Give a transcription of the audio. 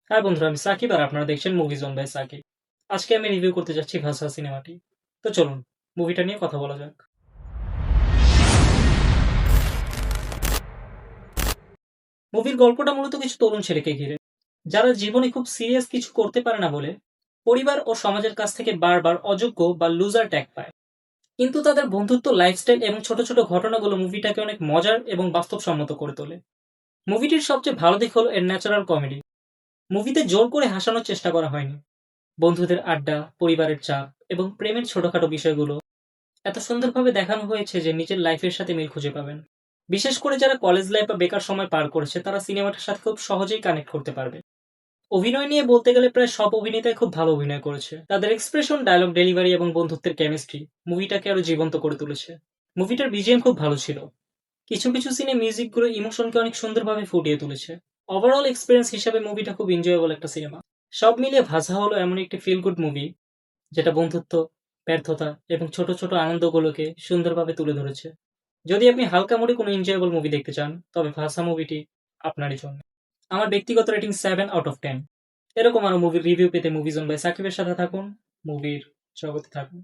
হ্যাঁ বন্ধুরা, আমি সাকিব আর আপনারা দেখছেন মুভি জোন বাই সাকিব। আজকে আমি রিভিউ করতে যাচ্ছি ভাষা সিনেমাটি। তো চলুন মুভিটা নিয়ে কথা বলা যাক। মুভির গল্পটা মূলত কিছু তরুণ ছেলেকে ঘিরে, যারা জীবনে খুব সিরিয়াস কিছু করতে পারে না বলে পরিবার ও সমাজের কাছ থেকে বারবার অযোগ্য বা লুজার ট্যাগ পায়। কিন্তু তাদের বন্ধুত্ব, লাইফস্টাইল এবং ছোট ছোট ঘটনাগুলো মুভিটাকে অনেক মজার এবং বাস্তবসম্মত করে তোলে। মুভিটির সবচেয়ে ভালো দিক হলো এর ন্যাচারাল কমেডি। মুভিতে জোর করে হাসানোর চেষ্টা করা হয়নি। বন্ধুদের আড্ডা, পরিবারের চাপ এবং প্রেমের ছোটখাটো বিষয়গুলো এত সুন্দরভাবে দেখানো হয়েছে যে নিজের লাইফের সাথে মিল খুঁজে পাবেন। বিশেষ করে যারা কলেজ লাইফ বা বেকার সময় পার করেছে তারা সিনেমাটার সাথে খুব সহজেই কানেক্ট করতে পারবে। অভিনয় নিয়ে বলতে গেলে প্রায় সব অভিনেতাই খুব ভালো অভিনয় করেছে। তাদের এক্সপ্রেশন, ডায়লগ ডেলিভারি এবং বন্ধুত্বের কেমিস্ট্রি মুভিটাকে আরো জীবন্ত করে তুলেছে। মুভিটার বিজিএম খুব ভালো ছিল। কিছু কিছু সিনে মিউজিকগুলো ইমোশনকে অনেক সুন্দরভাবে ফুটিয়ে তুলেছে। ওভারঅল এক্সপিরিয়েন্স হিসাবে মুভিটা খুব এনজয়েবল একটা সিনেমা। সব মিলিয়ে ভাষা হলো এমন একটি ফিল গুড মুভি যেটা বন্ধুত্ব, ব্যর্থতা এবং ছোট ছোট আনন্দগুলোকে সুন্দরভাবে তুলে ধরেছে। যদি আপনি হালকা মুডে কোনো এনজয়েবল মুভি দেখতে চান, তবে ভাষা মুভিটি আপনারই জন্য। আমার ব্যক্তিগত রেটিং 7/10। এরকম আরো মুভির রিভিউ পেতে মুভি জোন বাই সাকিবের সাথে থাকুন, মুভির জগতে থাকুন।